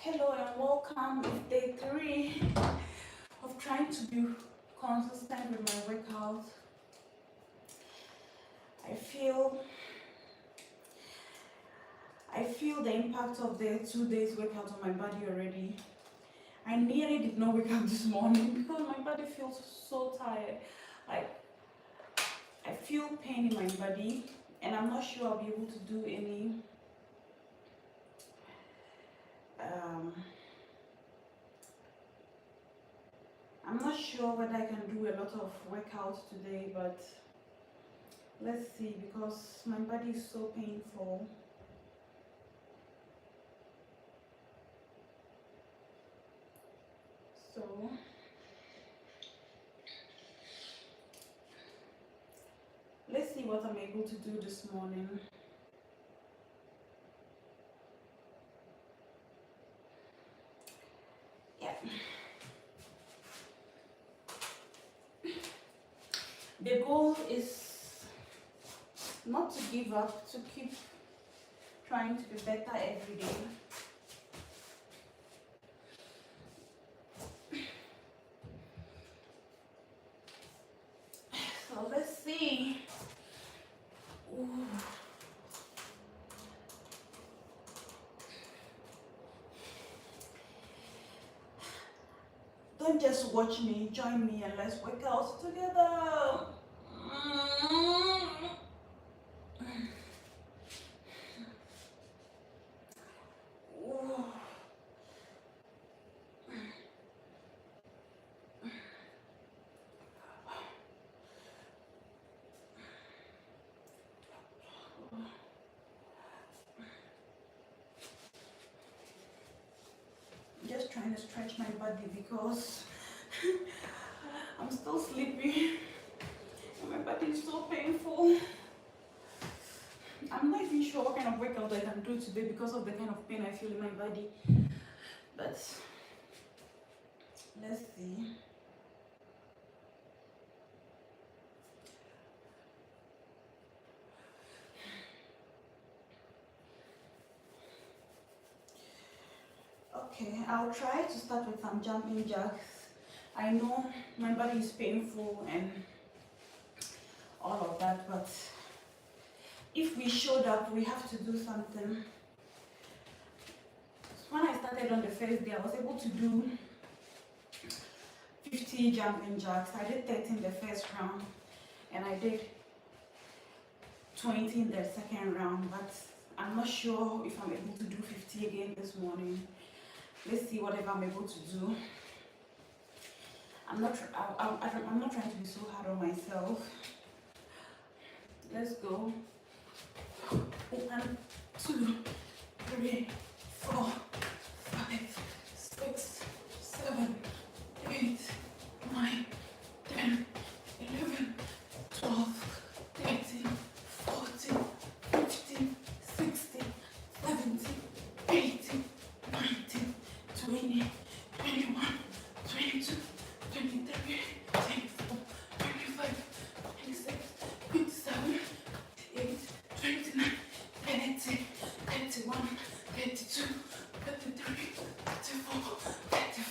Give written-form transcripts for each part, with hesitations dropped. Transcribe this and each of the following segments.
Hello and welcome. It's day 3 of trying to be consistent with my workout. I feel the impact of the 2 days workout on my body already. I nearly did not wake up this morning because my body feels so tired. Like I feel pain in my body and I'm not sure I'll be able to do any I'm not sure whether I can do a lot of workouts today, but let's see because my body is so painful. So let's see what I'm able to do this morning. Yeah. The goal is not to give up, to keep trying to be better every day. So let's see. Ooh. Don't just watch me, join me and let's work out together. Ooh. Just trying to stretch my body because I'm still sleepy and my body is so painful. I'm not even sure what kind of workout I can do today because of the kind of pain I feel in my body. But let's see. Okay, I'll try to start with some jumping jacks. I know my body is painful and all of that, but if we showed up, we have to do something. When I started on the first day, I was able to do 50 jumping jacks. I did 30 in the first round and I did 20 in the second round, but I'm not sure if I'm able to do 50 again this morning. Let's see whatever I'm able to do. I'm not trying to be so hard on myself. Let's go. 1, 2, 3, 4, 5, 6, 7, 8, 9, 10, 11, 12, 13, 14, 15, 16, 17, 18, 19, 20, 21, 22, 23, 24, 25, 26, 27, 28, 29, 30, 31, 32, 33, 34, 35.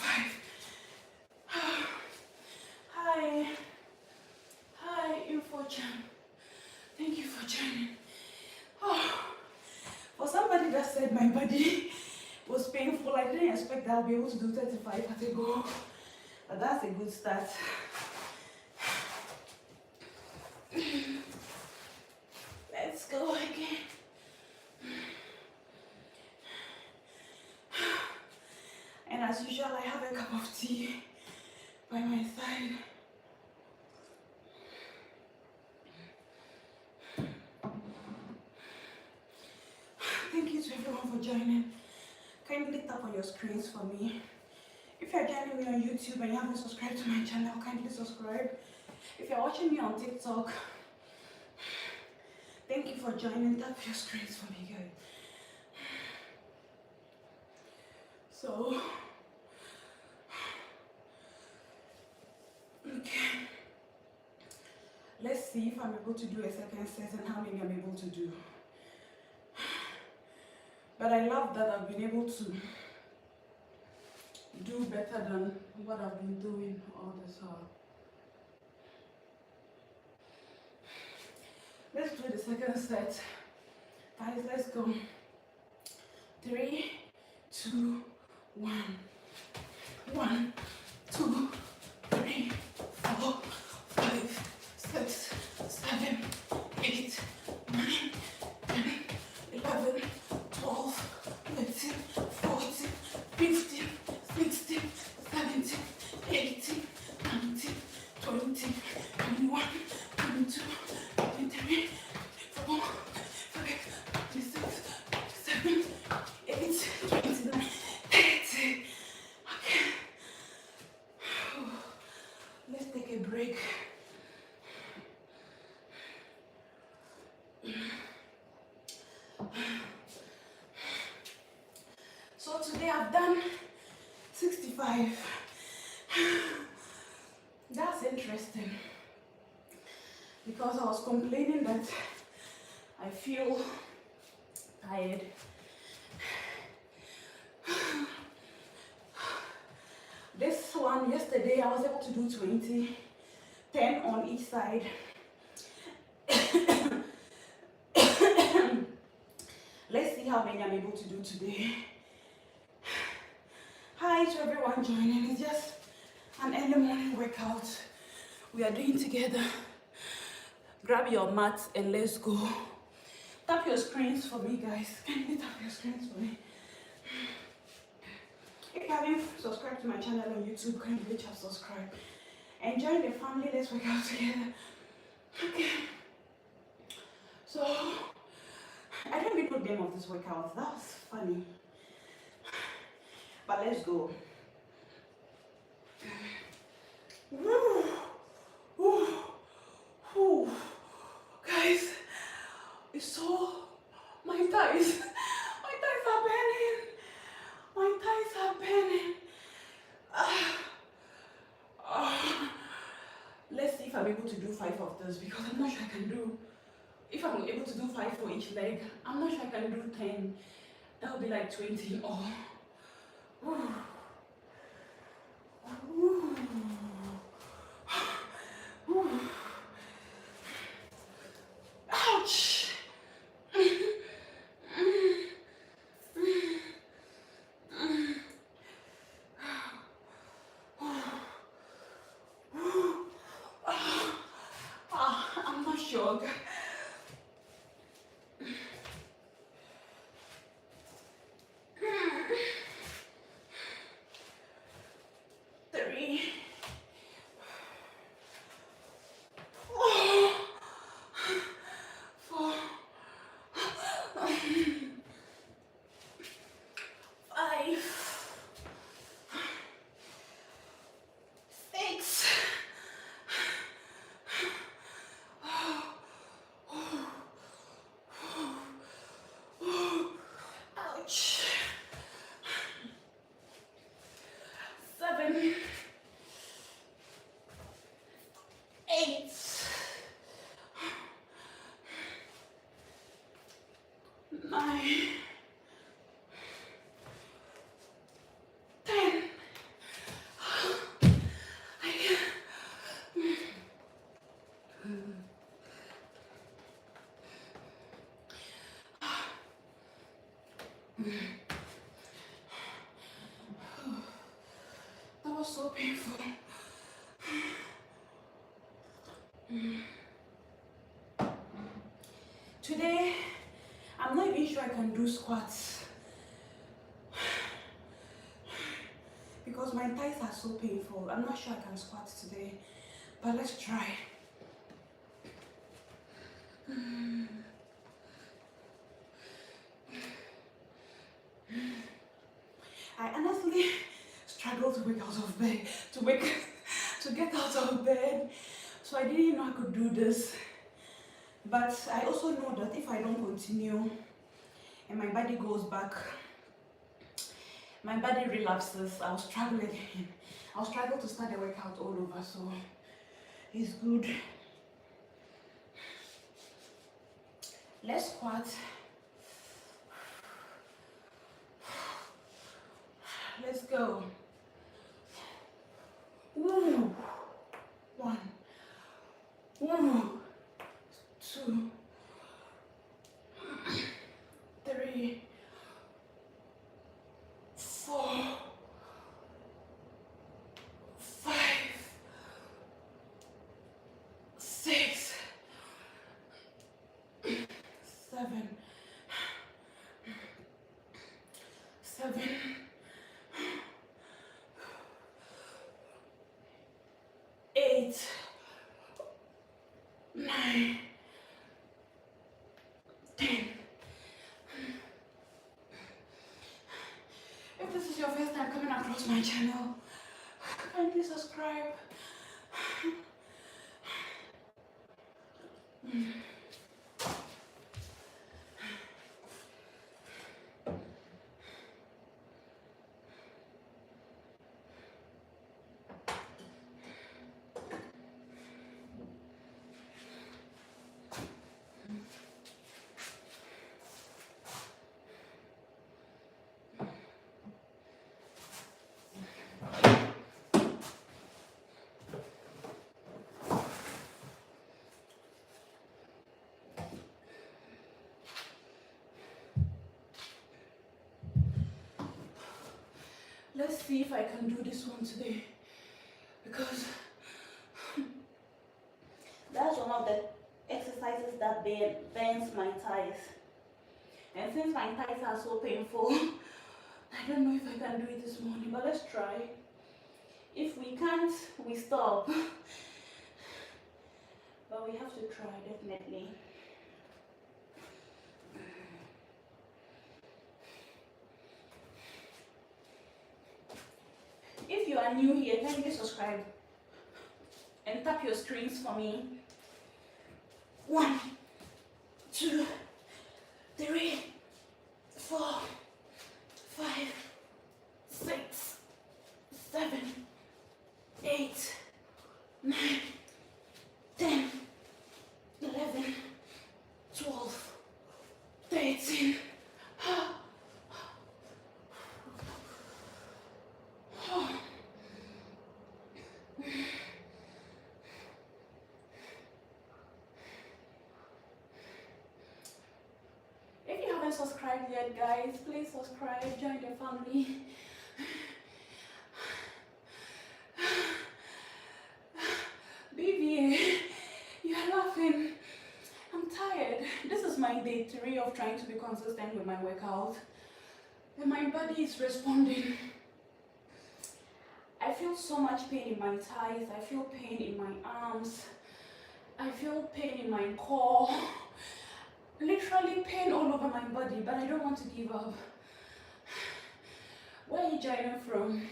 Hi, InfoChan. Thank you for joining. Oh, for somebody that said my body was painful, I didn't expect that I'll be able to do 35 at a go. But that's a good start. Let's go again. And as usual, I have a cup of tea by my side. Thank you to everyone for joining. Kindly tap on your screens for me. If you're joining me on YouTube and you haven't subscribed to my channel, kindly subscribe. If you're watching me on TikTok, thank you for joining. Tap your screens for me, guys. So, okay. Let's see if I'm able to do a second set and how many I'm able to do. But I love that I've been able to do better than what I've been doing all this while. Let's do the second set. Guys, let's go. 3, 2, 1. 1, 2, 3, 4, 5, 6, 7, 8, 9, 10, 11, 12, 13, 14, 15, 16, 17, 18, 19, 20, 21, 22, 23, 24, 25, 26, 27, 28, 29, 30. Okay. Let's take a break. So today I've done 65. That's interesting because I was complaining that I feel tired. This one yesterday I was able to do 20, 10 on each side. Let's see how many I'm able to do today. Hi to everyone joining. It's just an early morning workout we are doing together. Grab your mat and let's go. Tap your screens for me, guys. Can you tap your screens for me? If you haven't subscribed to my channel on YouTube, can you reach out, subscribe and join the family. Let's work out together. Okay. So I don't read the name of this workout. That's funny. But let's go. Woo. Woo. Woo. Guys, it's so, my thighs are burning. My thighs are burning. Let's see if I'm able to do 5 of this because I'm not sure I can do. If I'm able to do 5 for each leg, I'm not sure I can do 10. That would be like 20. Oh. Woo. Woo. Woo. Ouch. I'm not sure. 3, 4, 5, 6. Ouch. 7, 8, 9, 10. That was so painful. Today, I'm not even sure I can do squats because my thighs are so painful. I'm not sure I can squat today, but let's try. I honestly struggled to wake out of bed, to get out of bed, so I didn't know I could do this. But I also know that if I don't continue and my body goes back, my body relapses, I'll struggle again. I'll struggle to start the workout all over, so it's good. Let's squat. Let's go. 8, 9, 10. If this is your first time coming across my channel, kindly subscribe. Let's see if I can do this one today, because that's one of the exercises that bends my thighs. And since my thighs are so painful, I don't know if I can do it this morning, but let's try. If we can't, we stop. But we have to try, definitely. If you are new here, kindly subscribe and tap your screens for me. 1, 2, 3, 4, 5, 6, 7, 8, 9, 10, 11, 12, 13. If you haven't subscribed yet, guys, please subscribe, join the family. BBA, you're laughing. I'm tired. This is my day 3 of trying to be consistent with my workout. And my body is responding. I feel so much pain in my thighs. I feel pain in my arms. I feel pain in my core. Literally pain all over my body, but I don't want to give up. Where are you joining from?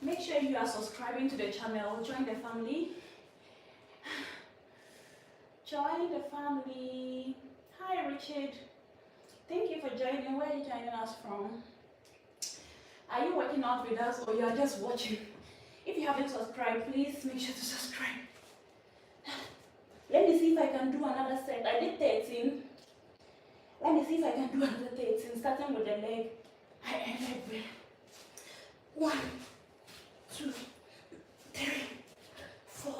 Make sure you are subscribing to the channel. Join the family. Join the family. Hi, Richard. Thank you for joining. Where are you joining us from? Are you working out with us or you are just watching? If you haven't subscribed, please make sure to subscribe. Let me see if I can do another set. I did 13. Let me see if I can do another 13, starting with the leg. I ended with 1, 2, 3, 4,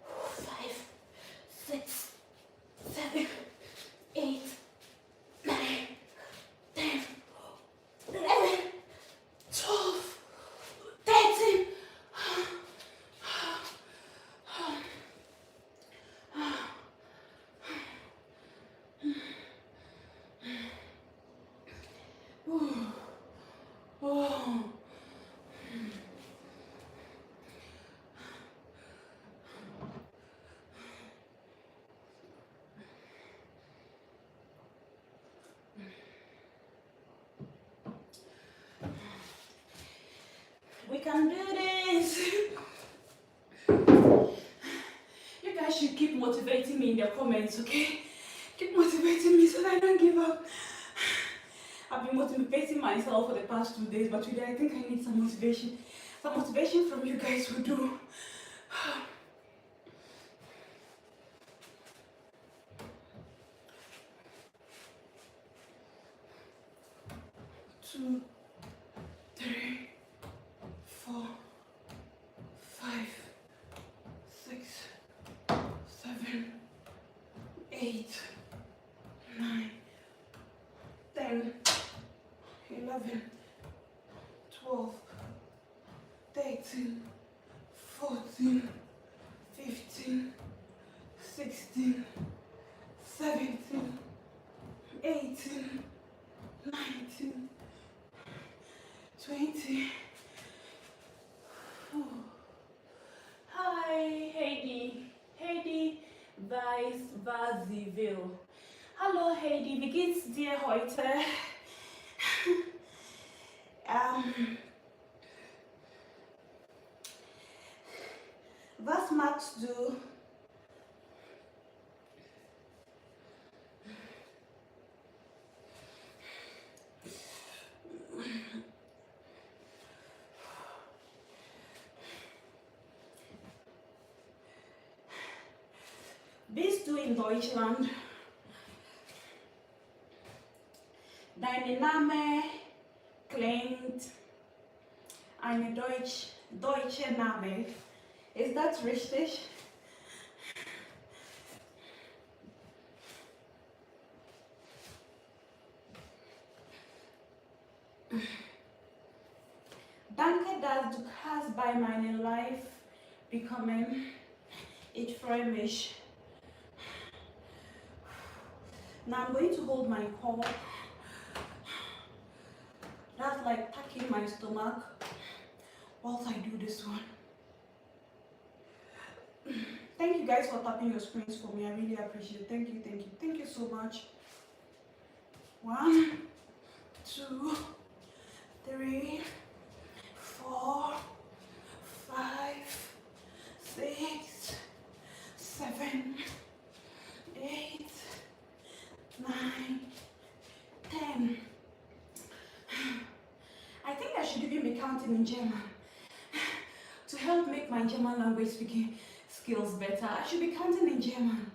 5, 6, 7, 8, 9, 10, 11, 12, 13. Oh. We can do this. You guys should keep motivating me in the comments, okay? Keep motivating me so that I don't give up. I've been motivating myself for the past 2 days, but today I think I need some motivation. Some motivation from you guys will do. 2, 3, 4, 5, 6, 7, 8, 9, 10, 11, 12, 13, 14, 15, 16, 17, 18, 19, 20. Hi, Heidi. Heidi Weisvaziville. Hallo Heidi, wie geht's dir heute? Was magst du? Bist du in Deutschland? Dein Name klingt ein deutscher Name. Ist das richtig? Danke, dass du hast bei meinem Live bekommen. Ich freue mich. Now I'm going to hold my paw. That's like tucking my stomach whilst I do this one. Thank you guys for tapping your screens for me. I really appreciate it. Thank you, thank you, thank you so much. 1, 2, 3, 4, 5, 6, 7, 8, 9, 10. I think I should even be counting in German to help make my German language speaking skills better. I should be counting in German.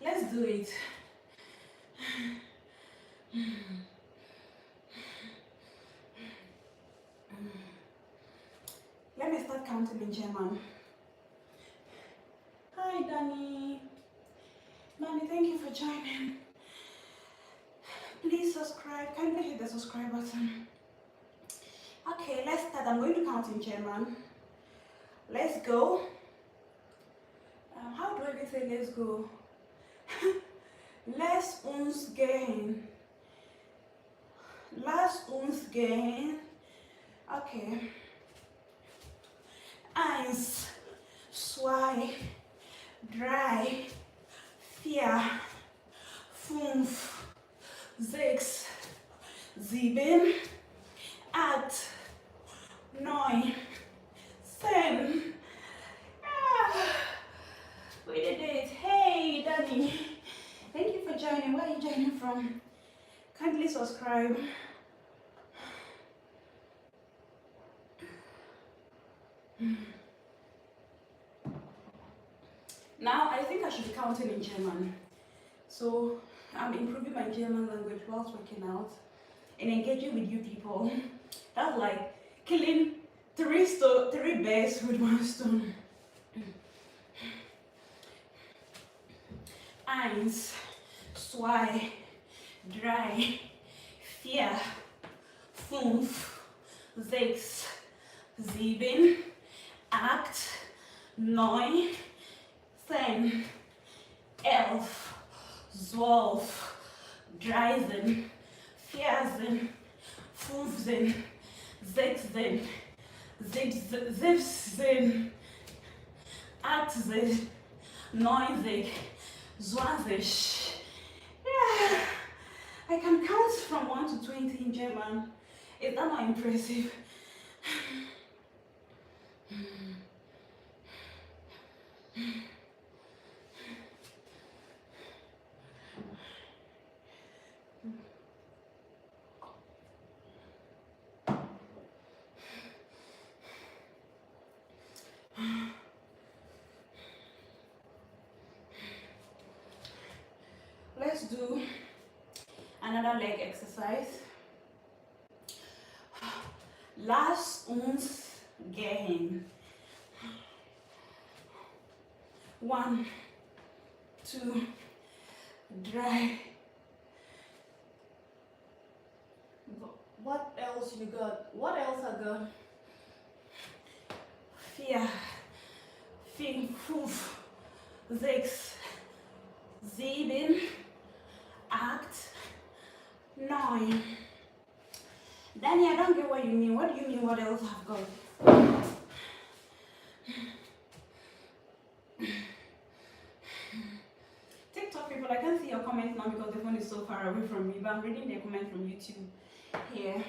Let's do it. Let me start counting in German. Hi, Danny. Danny, thank you for joining. Please subscribe. Kindly hit the subscribe button. Okay, let's start. I'm going to count in German. Let's go. How do I say let's go? Lass uns gehen. Lass uns gehen. Okay. 1, 2, 3, 4, 5, 6, 7, 8, 9, 10. We did it. Hey, Danny. Thank you for joining. Where are you joining from? Kindly subscribe. Now, I think I should be counting in German. So, I'm improving my German language whilst working out and engaging with you people. That's like killing three birds with one stone. 1, 2, 3, 4, 5, 6, 7, 8, 9, 10, 11, 12, 13, 14, 15, 16, 17, 18, 19, 20. Yeah, I can count from 1 to 20 in German. Is that not impressive? Let's do another leg exercise. Lass uns gehen. 1, 2, 3. What else you got? What else I got? 4, 5, 6, 7, 8, 9. Danny, I don't get what you mean. What do you mean what else I've got? TikTok people, I can't see your comments now because the phone is so far away from me, but I'm reading the comment from YouTube here.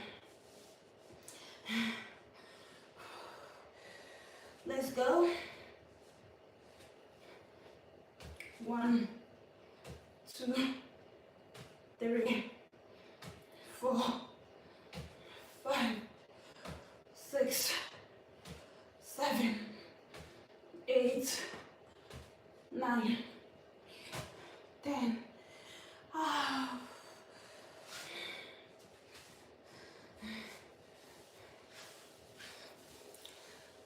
Let's go. 1, 2, 3, 4, 5, 6, 7, 8, 9, 10.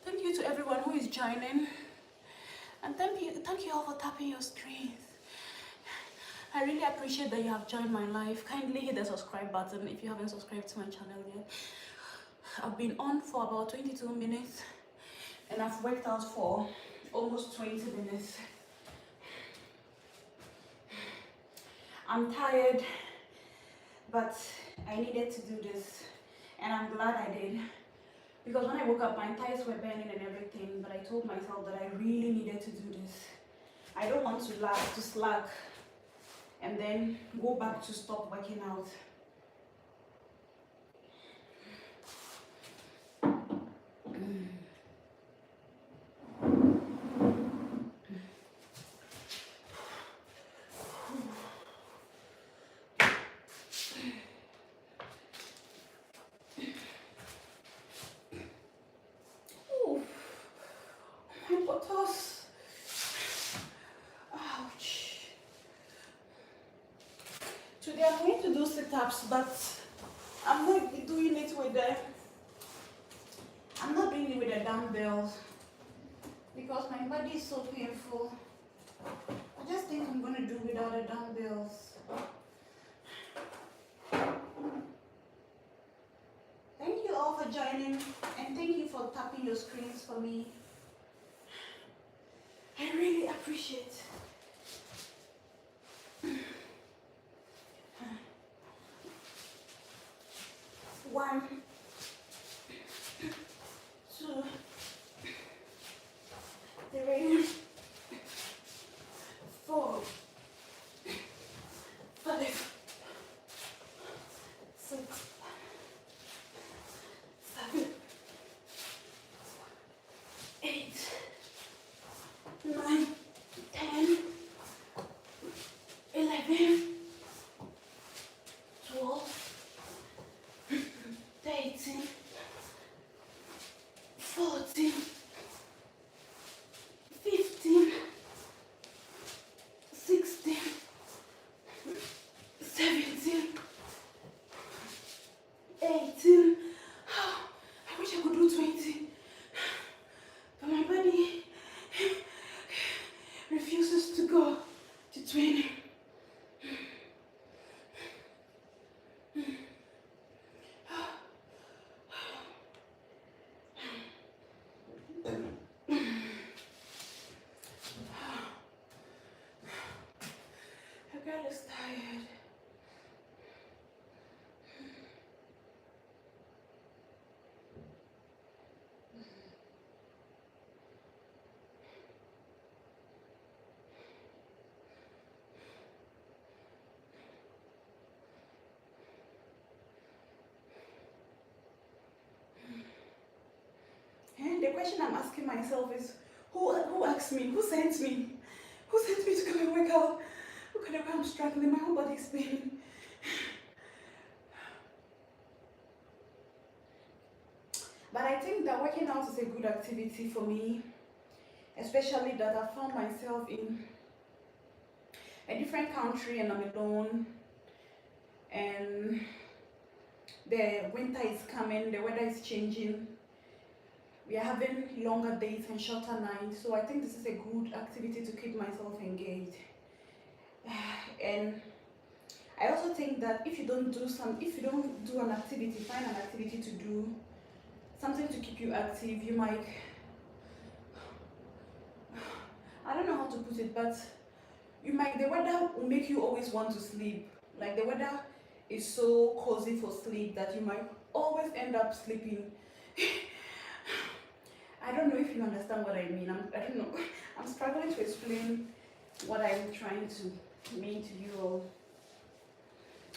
Thank you to everyone who is joining, and thank you all for tapping your screens. I really appreciate that you have joined my life. Kindly hit the subscribe button if you haven't subscribed to my channel yet. I've been on for about 22 minutes and I've worked out for almost 20 minutes. I'm tired, but I needed to do this and I'm glad I did. Because when I woke up, my thighs were burning and everything, but I told myself that I really needed to do this. I don't want to slack and then go back to stop working out. Ooh, my buttocks. Ouch. Today I'm going to do sit-ups, but I'm not doing it with the dumbbells because my body is so painful. I just think I'm going to do without the dumbbells. Thank you all for joining and thank you for tapping your screens for me. I really appreciate it. 1, 2, 3, 4, 5, 6, 7, 8, 9, 10, 11, 12, 13, 14, 15, 16, 17, 18. I wish I could do 20, but my body refuses to go to 20. Your girl is tired. And the question I'm asking myself is, who asked me? Who sent me? Who sent me to come and work out? Look at the way I'm struggling. My whole body is paining. But I think that working out is a good activity for me, especially that I found myself in a different country and I'm alone, and the winter is coming, the weather is changing, we are having longer days and shorter nights, so I think this is a good activity to keep myself engaged. And I also think that if you don't do an activity, find an activity to do, something to keep you active, you might, I don't know how to put it, but the weather will make you always want to sleep. Like the weather is so cozy for sleep that you might always end up sleeping. I don't know if you understand what I mean. I don't know. I'm struggling to explain what I'm trying to mean to you all.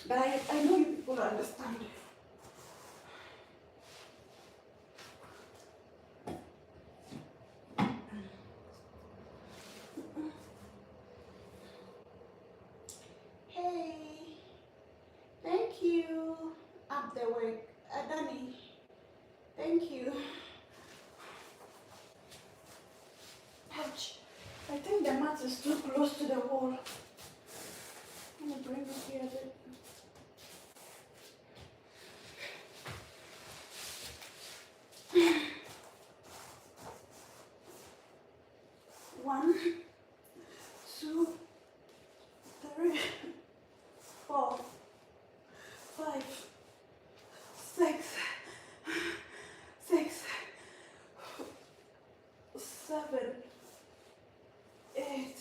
But I know you people understand. Hey, thank you. Up the work. Danny, thank you. Ouch. I think the mat is too close to the wall. I'm gonna bring it here a bit. One, two, three, 4, 5, 6, 7, 8,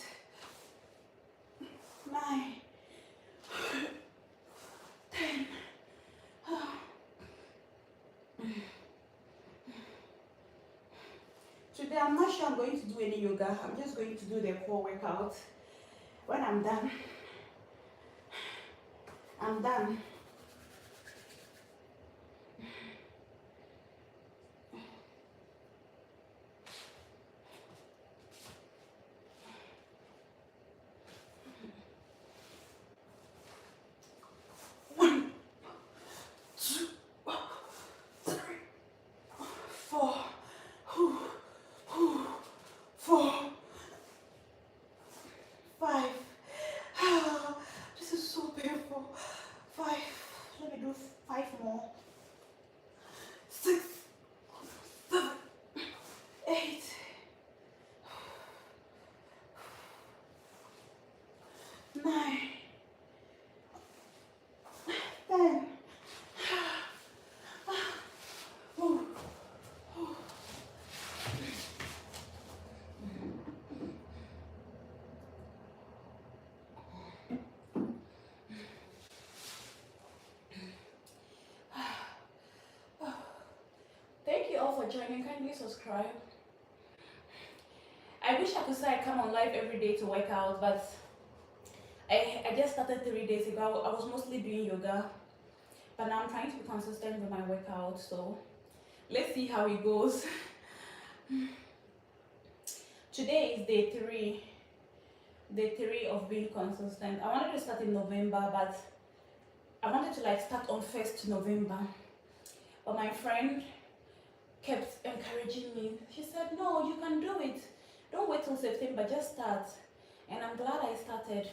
9, 10. Today I'm not sure I'm going to do any yoga. I'm just going to do the core workout. When I'm done, I'm done. One, 2, 3, 4, 4, 5. This is so painful. 5. Let me do 5 more. 6, 7, 8, 9, 10. Thank you all for joining. Kindly subscribe. I wish I could say I come on live every day to work out, but I just started 3 days ago. I was mostly doing yoga, but now I'm trying to be consistent with my workout. So let's see how it goes. Today is day 3 of being consistent. I wanted to start in November, but I wanted to like start on 1st November. But my friend kept encouraging me. She said, no, you can do it. Don't wait till September, just start. And I'm glad I started.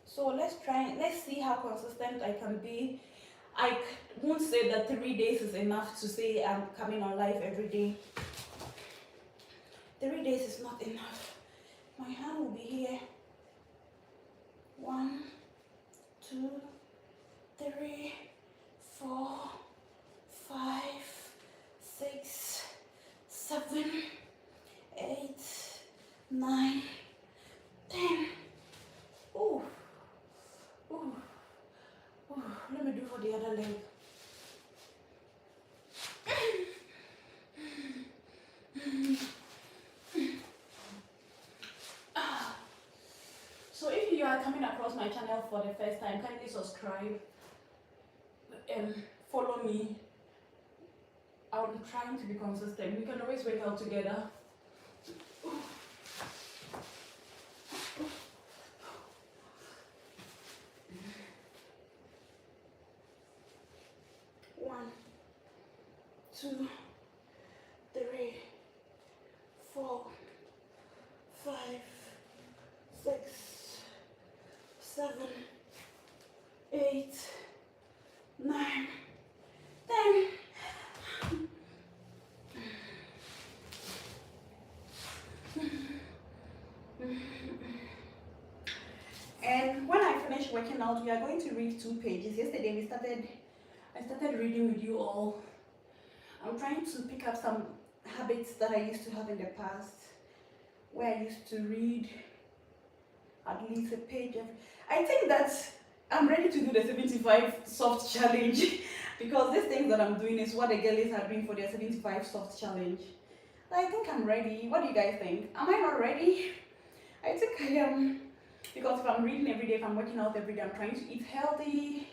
So let's see how consistent I can be. I won't say that 3 days is enough to say I'm coming on live every day. 3 days is not enough. My hand will be here. 1, 2, 3, 4, 5, 6, 7, 8, 9, 10. Ooh. Ooh. Ooh. Let me do for the other leg. So if you are coming across my channel for the first time, kindly subscribe and follow me. I'm trying to be consistent. We can always work out together. One, 2, 3, 4, 5, 6, 7, 8, 9, 10. And when I finish working out, we are going to read 2 pages. Yesterday I started reading with you all. I'm trying to pick up some habits that I used to have in the past, where I used to read at least a page of. I think that I'm ready to do the 75 soft challenge because these things that I'm doing is what the girlies are doing for their 75 soft challenge. I think I'm ready. What do you guys think? Am I not ready? I think I am. Because if I'm reading every day, if I'm working out every day, I'm trying to eat healthy.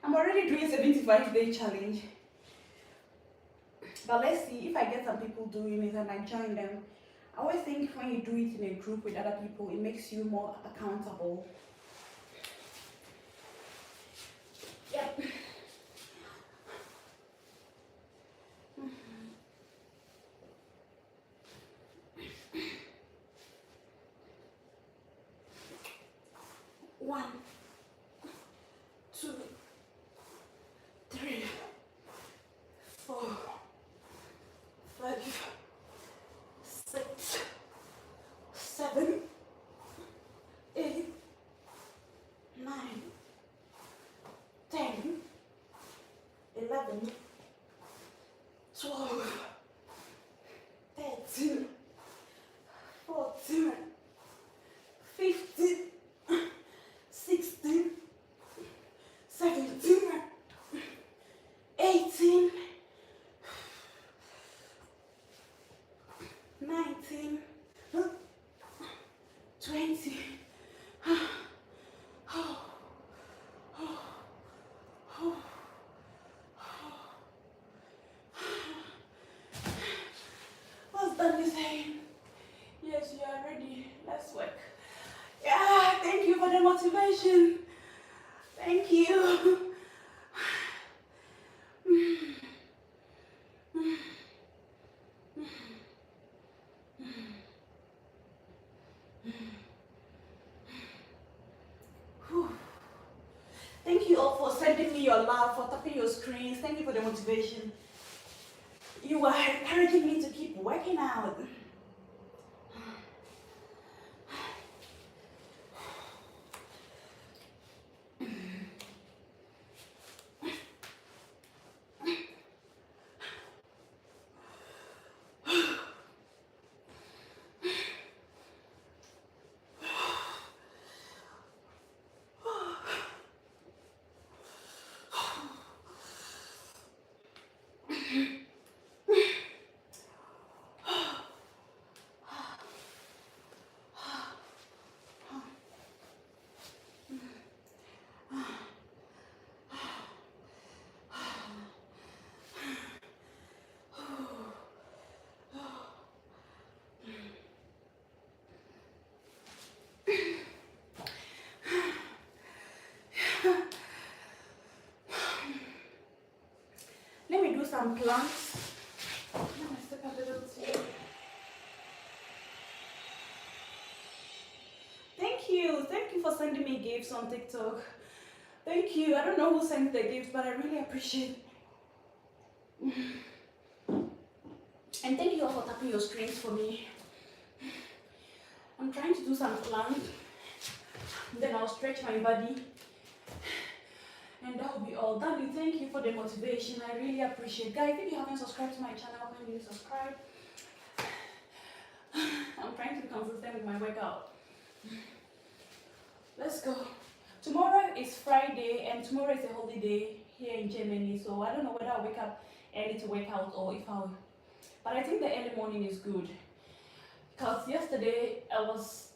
I'm already doing a 75-day challenge. But let's see if I get some people doing it and I join them. I always think when you do it in a group with other people, it makes you more accountable. Yep. One, two, three, 4, 5, 6, 7, 8, 9, 10, 11, 12, 13, 14, 15, 16, 17, 18, 19, 20. What's Danny saying? Yes, you are ready. Let's work. Yeah, thank you for the motivation. Thank you. Thank you all for sending me your love, for tapping your screens. Thank you for the motivation. You are encouraging me to keep working out. Let me do some planks. Let me step a little too. Thank you for sending me gifts on TikTok. Thank you. I don't know who sent the gift, but I really appreciate it. And thank you all for tapping your screens for me. I'm trying to do some planks. Then I'll stretch my body. And that will be all. Danny, thank you for the motivation. I really appreciate it. Guys, if you haven't subscribed to my channel, kindly subscribe. I'm trying to be consistent with my workout. Let's go. Tomorrow is Friday and tomorrow is a holiday here in Germany. So I don't know whether I'll wake up early to work out or if I'll. But I think the early morning is good. Because yesterday I was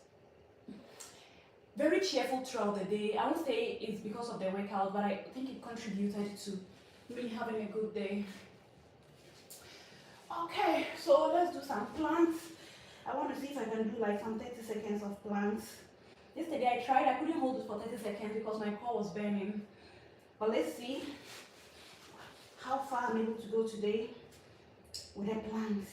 very cheerful throughout the day. I won't say it's because of the workout, but I think it contributed to me having a good day. Okay, so let's do some planks. I want to see if I can do like some 30 seconds of planks. Yesterday I tried, I couldn't hold it for 30 seconds because my core was burning. But let's see how far I'm able to go today with the planks.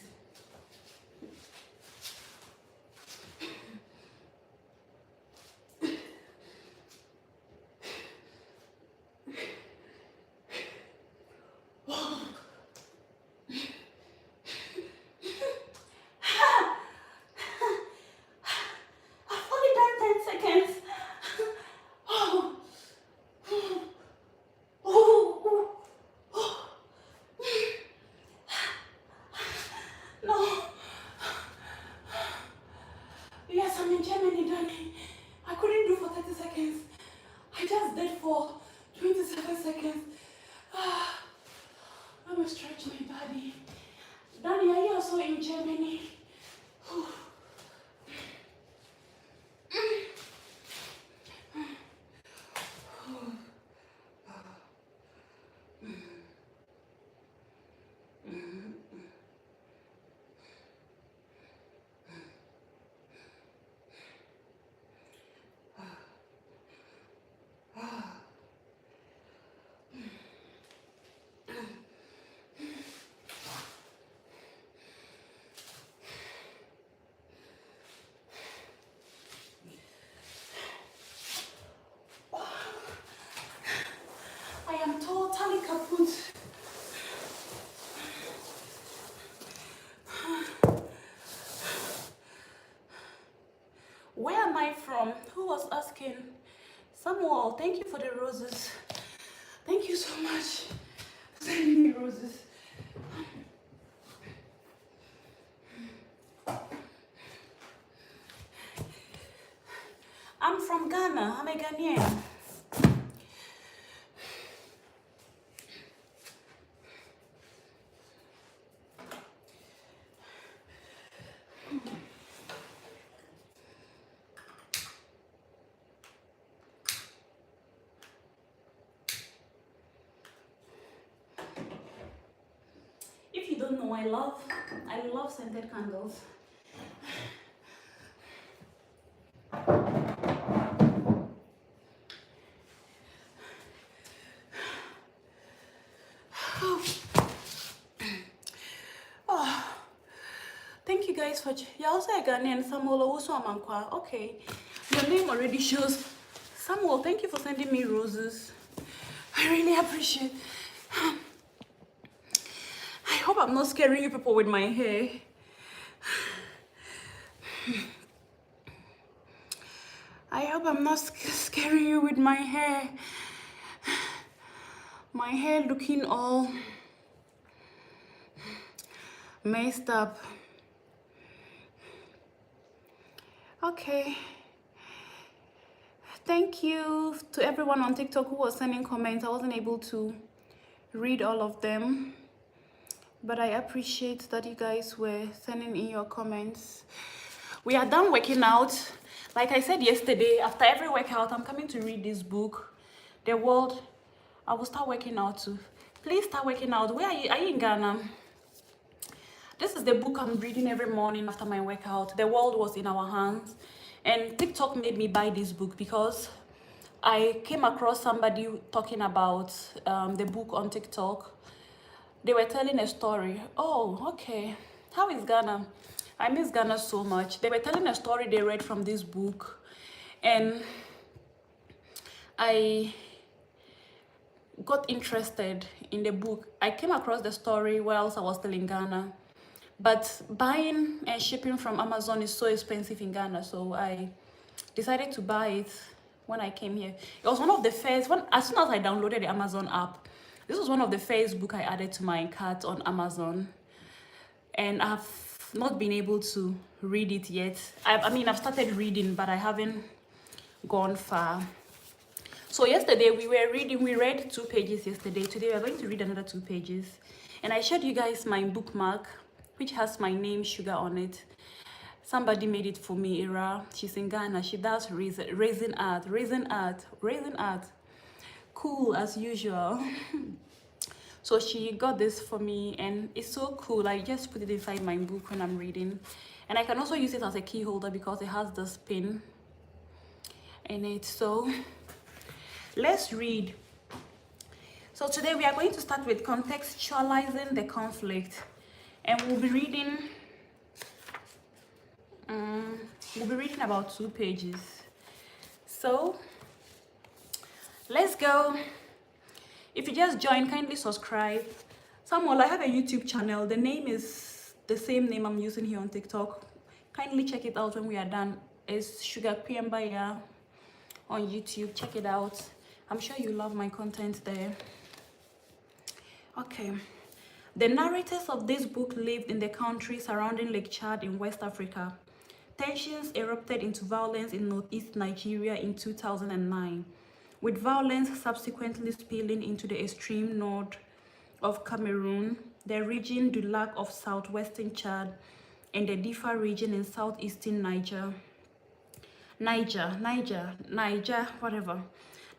Yes, I'm in Germany, darling. I couldn't do for 30 seconds. I just did for 27 seconds. Ah, let me stretch my body. Danny, are you also in Germany? I am totally kaput. Where am I from? Who was asking? Samuel, thank you for the roses. Thank you so much for sending me roses. I'm from Ghana. I'm a Ghanaian. If you don't know, I love scented candles. Oh, thank you guys for. You're also a Ghanaian, Samuel also Amankwa. Okay, your name already shows. Samuel, thank you for sending me roses. I really appreciate. I hope I'm not scaring you people with my hair. I hope I'm not scaring you with my hair. My hair looking all messed up. Okay. Thank you to everyone on TikTok who was sending comments. I wasn't able to read all of them, but I appreciate that you guys were sending in your comments. We are done working out. Like I said yesterday, after every workout, I'm coming to read this book, The World. I will start working out too. Please start working out. Where are you? Are you in Ghana? This is the book I'm reading every morning after my workout. The World Was in Our Hands. And TikTok made me buy this book because I came across somebody talking about the book on TikTok. They were telling a story. Oh, okay. How is Ghana? I miss Ghana so much. They were telling a story they read from this book. And I got interested in the book. I came across the story whilst I was still in Ghana. But buying and shipping from Amazon is so expensive in Ghana, so I decided to buy it when I came here. It was one of the first, as soon as I downloaded the Amazon app, this was one of the first books I added to my cart on Amazon. And I've not been able to read it yet. I mean, I've started reading, but I haven't gone far. So yesterday we read 2 pages yesterday. Today we're going to read another 2 pages. And I showed you guys my bookmark, which has my name, Sugar, on it. Somebody made it for me, Ira. She's in Ghana. She does raisin art. Cool as usual. So she got this for me and it's so cool. I just put it inside my book when I'm reading. And I can also use it as a key holder because it has this pin in it. So let's read. So today we are going to start with contextualizing the conflict. And we'll be reading about 2 pages. So let's go. If you just joined, kindly subscribe. Samuel, I have a YouTube channel. The name is the same name I'm using here on TikTok. Kindly check it out when we are done. It's Sugar Piembaya on YouTube. Check it out. I'm sure you love my content there. Okay. The narrators of this book lived in the country surrounding Lake Chad in West Africa. tensions erupted into violence in northeast Nigeria in 2009, with violence subsequently spilling into the extreme north of Cameroon, the region du Lac of southwestern Chad, and the Difa region in southeastern Niger, whatever.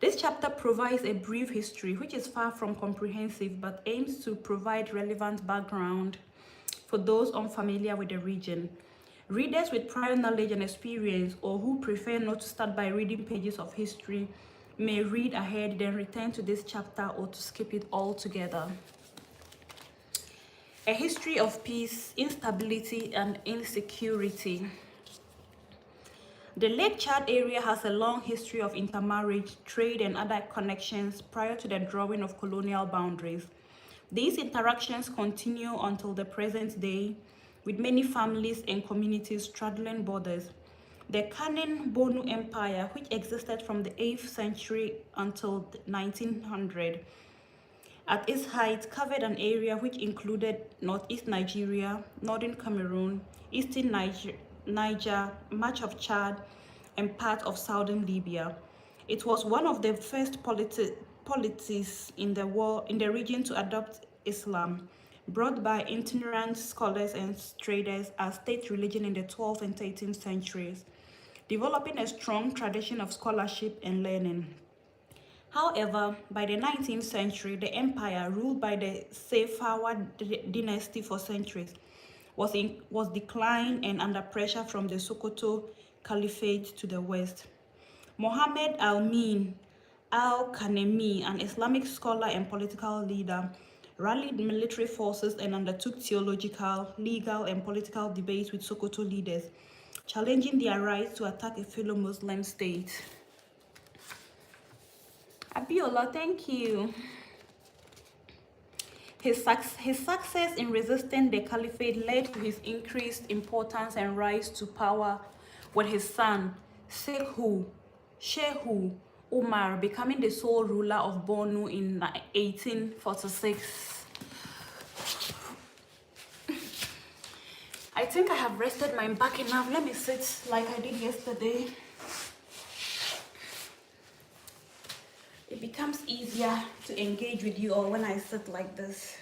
This chapter provides a brief history, which is far from comprehensive, but aims to provide relevant background for those unfamiliar with the region. Readers with prior knowledge and experience, or who prefer not to start by reading pages of history, may read ahead, then return to this chapter, or to skip it altogether. A history of peace, instability, and insecurity. The Lake Chad area has a long history of intermarriage, trade, and other connections prior to the drawing of colonial boundaries. These interactions continue until the present day, with many families and communities straddling borders. The Kanem-Bornu Empire, which existed from the 8th century until 1900, at its height covered an area which included northeast Nigeria, northern Cameroon, eastern Niger, much of Chad, and part of southern Libya. It was one of the first polities in the region to adopt Islam, brought by itinerant scholars and traders as state religion in the 12th and 13th centuries, developing a strong tradition of scholarship and learning. However, by the 19th century, the empire, ruled by the Safawa dynasty for centuries, was declined and under pressure from the Sokoto Caliphate to the west. Mohammed Al-Min Al-Kanemi, an Islamic scholar and political leader, rallied military forces and undertook theological, legal, and political debates with Sokoto leaders, challenging their right to attack a fellow Muslim state. Abiola, thank you. His success in resisting the caliphate led to his increased importance and rise to power, with his son, Shehu Umar, becoming the sole ruler of Bornu in 1846. I think I have rested my back enough. Let me sit like I did yesterday. It becomes easier to engage with you all when I sit like this.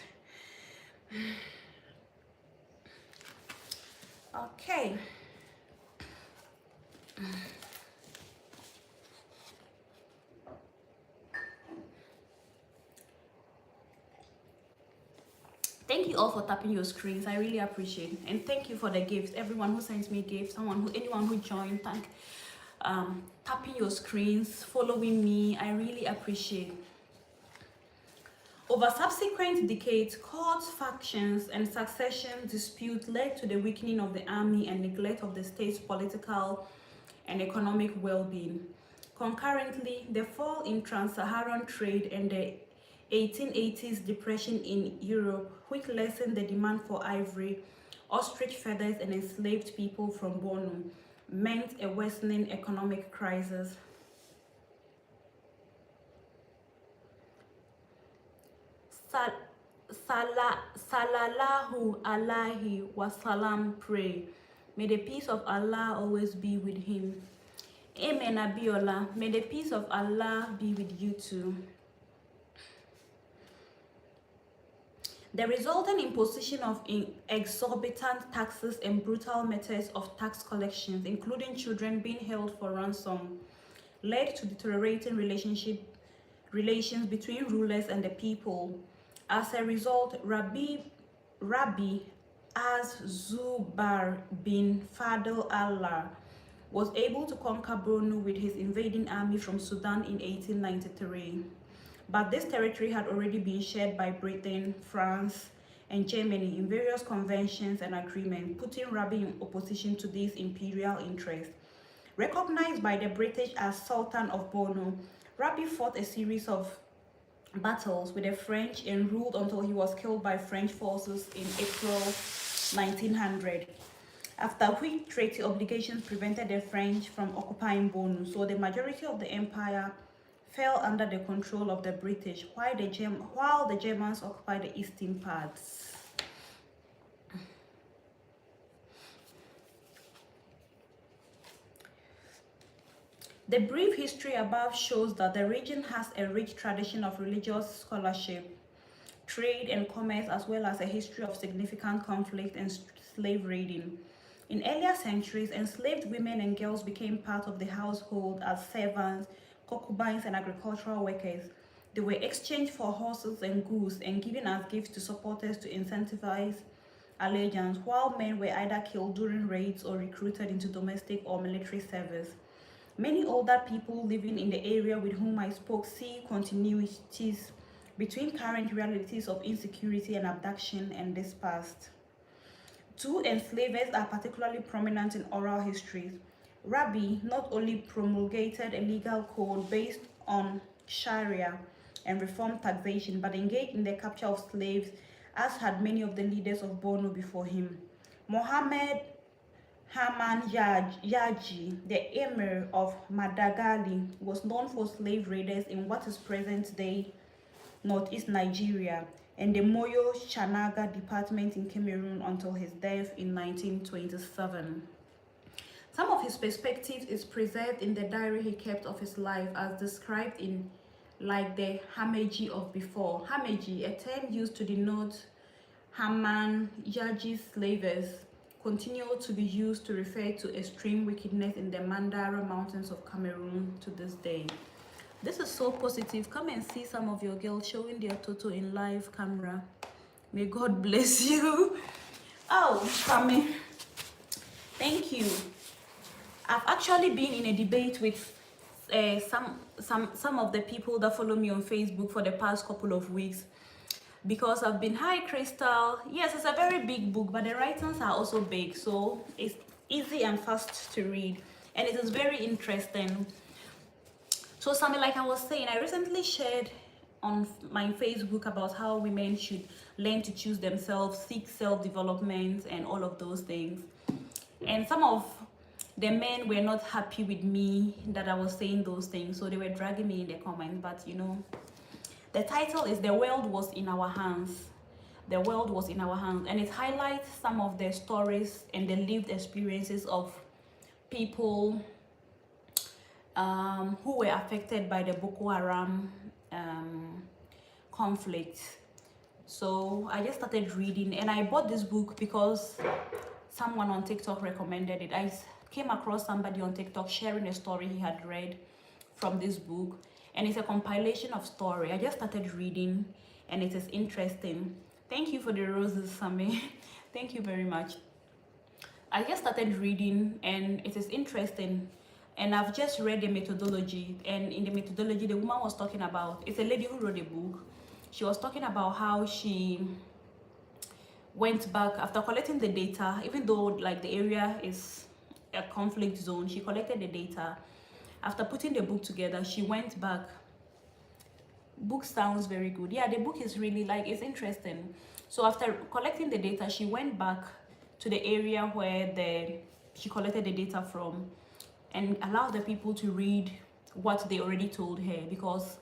Okay. Thank you all for tapping your screens. I really appreciate it. And thank you for the gifts. Everyone who sends me gifts, anyone who joined, tapping your screens, following me, I really appreciate. Over subsequent decades, court factions and succession disputes led to the weakening of the army and neglect of the state's political and economic well-being. Concurrently, the fall in trans-Saharan trade and the 1880s depression in Europe, which lessened the demand for ivory, ostrich feathers, and enslaved people from Bornu, meant a worsening economic crisis. Salallahu alaihi wasallam, pray. May the peace of Allah always be with him. Amen, Abiola. May the peace of Allah be with you too. The resulting imposition of exorbitant taxes and brutal methods of tax collections, including children being held for ransom, led to deteriorating relations between rulers and the people. As a result, Rabbi Az-Zubair bin Fadl Allah was able to conquer Bornu with his invading army from Sudan in 1893. But this territory had already been shared by Britain, France, and Germany in various conventions and agreements, putting Rabbi in opposition to these imperial interests. Recognized by the British as Sultan of Bornu, Rabbi fought a series of battles with the French and ruled until he was killed by French forces in April 1900. After which treaty obligations prevented the French from occupying Bornu, so the majority of the empire fell under the control of the British, while the Germans occupied the eastern parts. The brief history above shows that the region has a rich tradition of religious scholarship, trade and commerce, as well as a history of significant conflict and slave raiding. In earlier centuries, enslaved women and girls became part of the household as servants, concubines, and agricultural workers. They were exchanged for horses and goods and given as gifts to supporters to incentivize allegiance, while men were either killed during raids or recruited into domestic or military service. Many older people living in the area with whom I spoke see continuities between current realities of insecurity and abduction and this past. Two enslavers are particularly prominent in oral histories. Rabi not only promulgated a legal code based on Sharia and reformed taxation, but engaged in the capture of slaves, as had many of the leaders of Borno before him. Mohammed Haman Yaji, the emir of Madagali, was known for slave raiders in what is present-day northeast Nigeria and the Moyo Shanaga department in Cameroon until his death in 1927. Some of his perspectives is preserved in the diary he kept of his life as described in like the Hameji of before. Hameji, a term used to denote Haman Yaji's slavers, continued to be used to refer to extreme wickedness in the Mandara mountains of Cameroon to this day. This is so positive. Come and see some of your girls showing their toto in live camera. May God bless you. Oh, Fami, thank you. I've actually been in a debate with some of the people that follow me on Facebook for the past couple of weeks, because I've been, hi Crystal. Yes, it's a very big book, but the writings are also big, so it's easy and fast to read, and it is very interesting. So something like I was saying, I recently shared on my Facebook about how women should learn to choose themselves, seek self-development, and all of those things. And some of the men were not happy with me that I was saying those things, so they were dragging me in the comments. But you know, the title is The World Was in Our Hands. The World Was in Our Hands, and it highlights some of the stories and the lived experiences of people who were affected by the Boko Haram conflict. So I just started reading, and I bought this book because someone on TikTok recommended it. I came across somebody on TikTok sharing a story he had read from this book, and it's a compilation of story. I just started reading, and it is interesting. Thank you for the roses, Sammy. Thank you very much. I just started reading, and it is interesting. And I've just read the methodology, and in the methodology, the woman was talking about, it's a lady who wrote a book. She was talking about how she went back after collecting the data, even though like the area is a conflict zone. She collected the data. After putting the book together, she went back. Book sounds very good. Yeah, the book is really like, it's interesting. So after collecting the data, she went back to the area where she collected the data from, and allowed the people to read what they already told her, because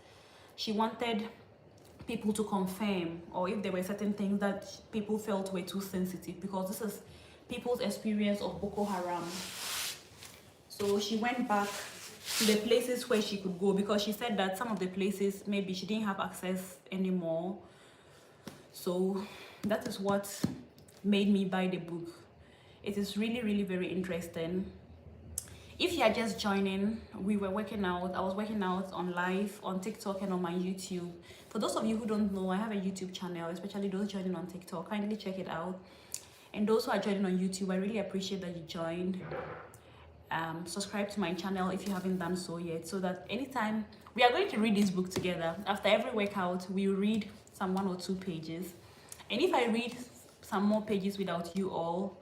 she wanted people to confirm, or if there were certain things that people felt were too sensitive, because this is people's experience of Boko Haram. So she went back to the places where she could go, because she said that some of the places maybe she didn't have access anymore. So that is what made me buy the book. It is really, really very interesting. If you are just joining, we were working out. I was working out on live on TikTok and on my YouTube. For those of you who don't know, I have a YouTube channel, especially those joining on TikTok. Kindly check it out. And those who are joining on YouTube, I really appreciate that you joined. Subscribe to my channel if you haven't done so yet, so that anytime we are going to read this book together. After every workout, we read some 1 or 2 pages. And if I read some more pages without you all,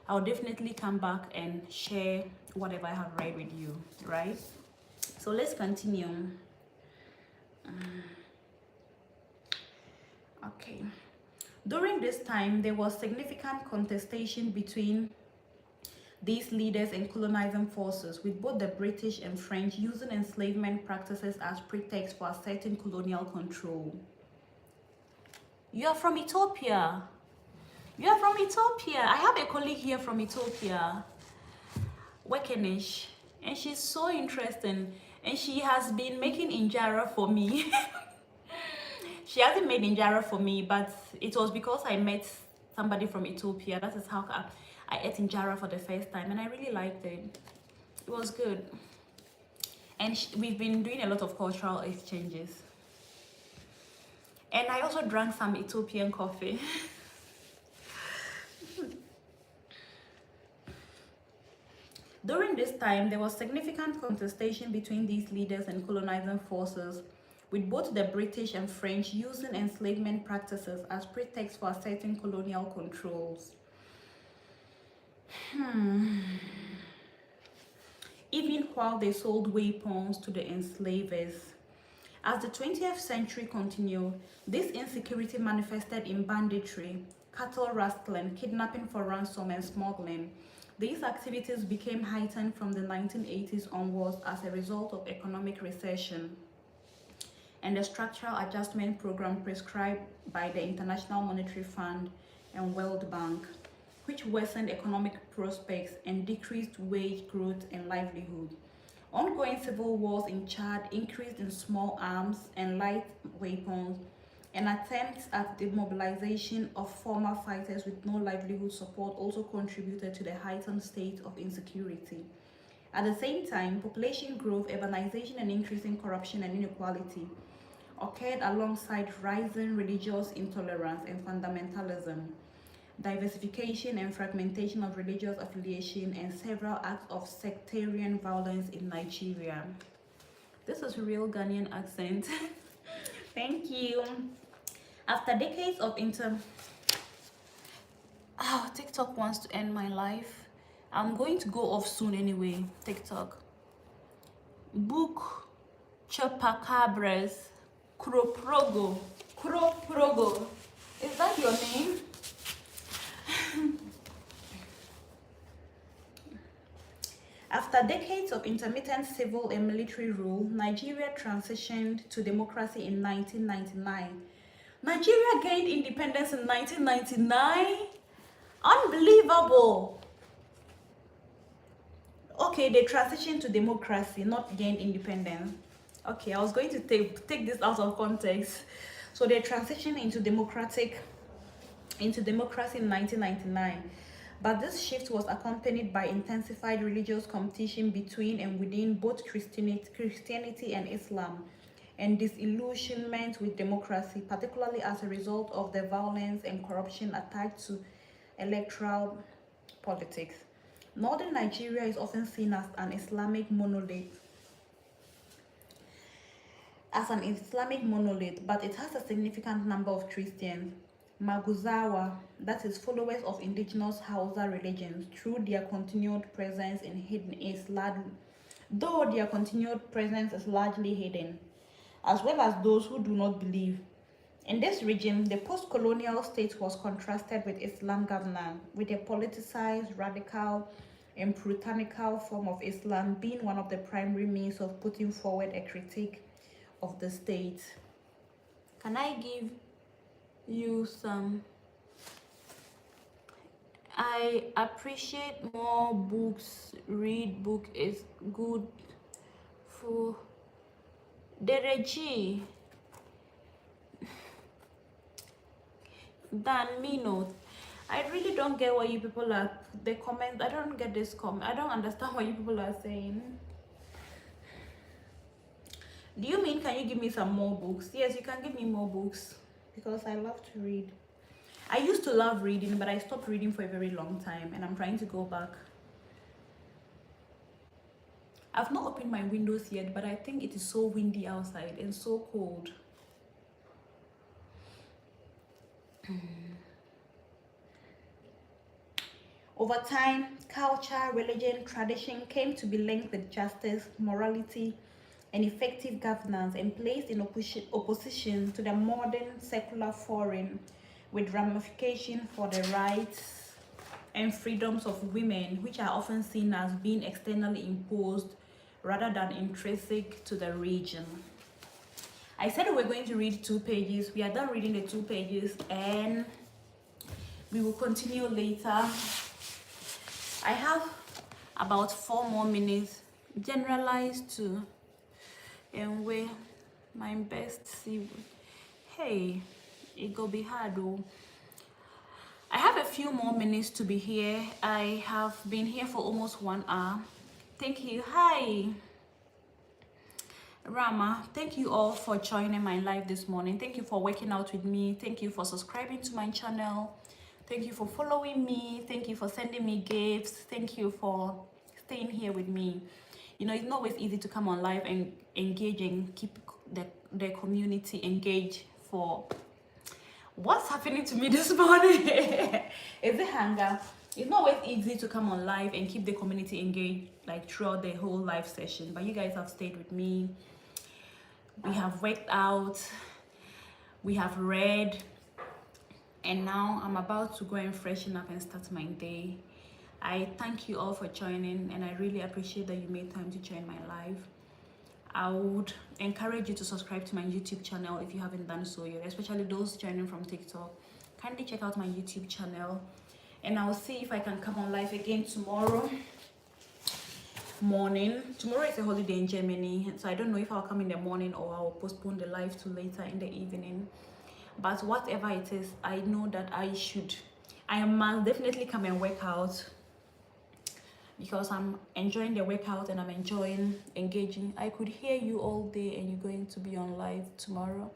I'll definitely come back and share whatever I have read with you, right? So let's continue. Okay. During this time, there was significant contestation between these leaders and colonizing forces, with both the British and French using enslavement practices as pretext for asserting colonial control. You are from Ethiopia. You are from Ethiopia. I have a colleague here from Ethiopia, Wekenish, and she's so interesting. And she has been making injera for me. She hasn't made injera for me, but it was because I met somebody from Ethiopia. That is how I ate injera for the first time, and I really liked it. It was good. And we've been doing a lot of cultural exchanges. And I also drank some Ethiopian coffee. During this time, there was significant contestation between these leaders and colonizing forces, with both the British and French using enslavement practices as pretext for asserting colonial controls. Even while they sold weapons to the enslavers. As the 20th century continued, this insecurity manifested in banditry, cattle rustling, kidnapping for ransom, and smuggling. These activities became heightened from the 1980s onwards as a result of economic recession and the structural adjustment program prescribed by the International Monetary Fund and World Bank, which worsened economic prospects and decreased wage growth and livelihood. Ongoing civil wars in Chad, increased in small arms and light weapons, and attempts at the mobilization of former fighters with no livelihood support also contributed to the heightened state of insecurity. At the same time, population growth, urbanization, and increasing corruption and inequality occurred alongside rising religious intolerance and fundamentalism, diversification and fragmentation of religious affiliation, and several acts of sectarian violence in Nigeria. This is real Ghanaian accent. Thank you. After decades of TikTok wants to end my life. I'm going to go off soon anyway, TikTok. Book Chupacabras Kroprogo. Kroprogo. Is that your name? After decades of intermittent civil and military rule, Nigeria transitioned to democracy in 1999. Nigeria gained independence in 1999? Unbelievable! Okay, they transitioned to democracy, not gained independence. Okay, I was going to take this out of context. So they transitioned into democracy in 1999. But this shift was accompanied by intensified religious competition between and within both Christianity and Islam, and disillusionment with democracy, particularly as a result of the violence and corruption attached to electoral politics. Northern Nigeria is often seen as an Islamic monolith, but it has a significant number of Christians. Maguzawa, that is followers of indigenous Hausa religions, through their continued presence in hidden though their continued presence is largely hidden, as well as those who do not believe. In this region, the post-colonial state was contrasted with Islam governance, with a politicized, radical, and puritanical form of Islam being one of the primary means of putting forward a critique of the state. Can I give you some? I appreciate more books. Read book is good for Dereji. Dan Mino. I really don't get what you people are, the comments, I don't get this comment. I don't understand what you people are saying. Do you mean, can you give me some more books? Yes, you can give me more books, because I love to read. I used to love reading, but I stopped reading for a very long time, and I'm trying to go back. I've not opened my windows yet, but I think it is so windy outside and so cold. Over time, culture, religion, tradition came to be linked with justice, morality, and effective governance, and placed in opposition to the modern secular foreign, with ramifications for the rights and freedoms of women, which are often seen as being externally imposed rather than intrinsic to the region. I said we were going to read 2 pages. We are done reading the 2 pages, and we will continue later. I have about 4 more minutes generalized to and where my best see. Hey, it go be hard though. I have a few more minutes to be here. I have been here for almost 1 hour. Thank you. Hi, Rama. Thank you all for joining my live this morning. Thank you for working out with me. Thank you for subscribing to my channel. Thank you for following me. Thank you for sending me gifts. Thank you for staying here with me. You know, it's not always easy to come on live and engage and keep the community engaged for what's happening to me this morning. Is it hunger? It's not always easy to come on live and keep the community engaged like throughout the whole live session, but you guys have stayed with me. We have worked out, we have read, and now I'm about to go and freshen up and start my day. I thank you all for joining, and I really appreciate that you made time to join my live. I would encourage you to subscribe to my YouTube channel if you haven't done so yet, especially those joining from TikTok. Kindly check out my YouTube channel, and I'll see if I can come on live again tomorrow morning. Tomorrow is a holiday in Germany, so I don't know if I'll come in the morning or I'll postpone the live to later in the evening. But whatever it is, I know that I must definitely come and work out, because I'm enjoying the workout and I'm enjoying engaging. I could hear you all day, and you're going to be on live tomorrow.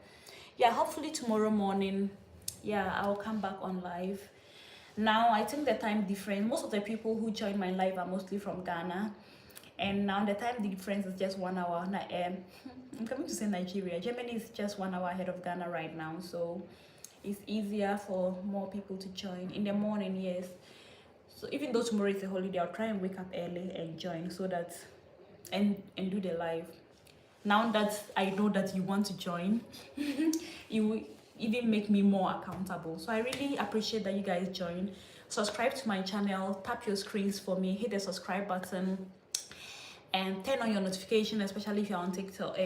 Yeah, hopefully tomorrow morning, yeah, I'll come back on live. Now I think the time difference, most of the people who join my live are mostly from Ghana, and now the time difference is just 1 hour. I'm coming to say Nigeria. Germany is just 1 hour ahead of Ghana right now, so it's easier for more people to join in the morning. Yes, so even though tomorrow is a holiday, I'll try and wake up early and join, so that and do the live. Now that I know that you want to join, it will even make me more accountable. So I really appreciate that you guys join. Subscribe to my channel, tap your screens for me, hit the subscribe button, and turn on your notification, especially if you're on TikTok,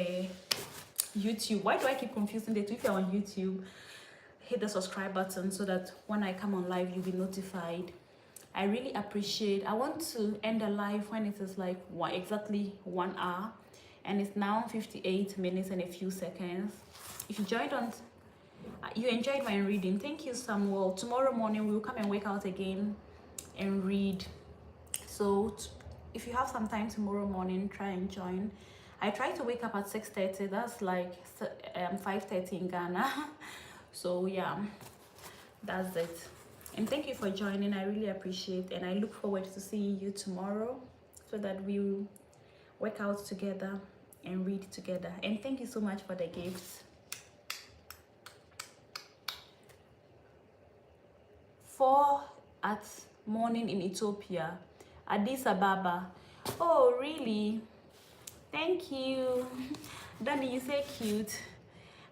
YouTube. Why do I keep confusing the two? If you're on YouTube, hit the subscribe button so that when I come on live, you'll be notified. I really appreciate. I want to end the live when it is like exactly 1 hour, and it's now 58 minutes and a few seconds. If you you enjoyed my reading, thank you, Samuel. Tomorrow morning we'll come and wake out again and read. So if you have some time tomorrow morning, try and join. I try to wake up at 6:30. That's like 5:30 in Ghana. So yeah, that's it. And thank you for joining. I really appreciate, and I look forward to seeing you tomorrow so that we will work out together and read together. And thank you so much for the gifts. 4 at morning in Ethiopia, Addis Ababa. Oh, really? Thank you. Danny, you say cute.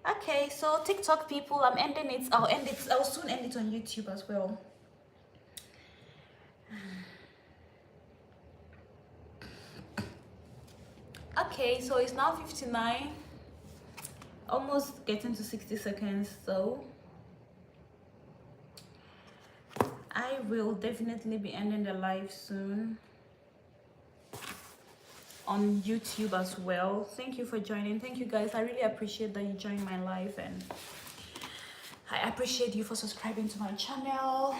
Okay, so TikTok people, I'm ending it. I'll soon end it on YouTube as well. Okay, so it's now 59, almost getting to 60 seconds. So I will definitely be ending the live soon on YouTube as well. Thank you for joining. Thank you guys. I really appreciate that you joined my live, and I appreciate you for subscribing to my channel.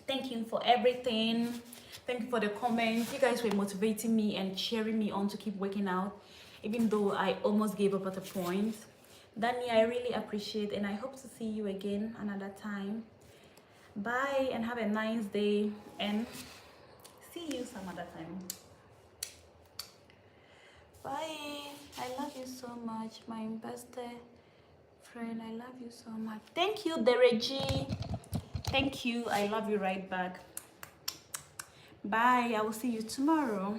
Thank you for everything. Thank you for the comments. You guys were motivating me and cheering me on to keep working out, even though I almost gave up at a point. Danny, I really appreciate, and I hope to see you again another time. Bye, and have a nice day, and see you some other time. Bye. I love you so much, my best friend. I love you so much. Thank you, Dereji. Thank you. I love you right back. Bye. I will see you tomorrow.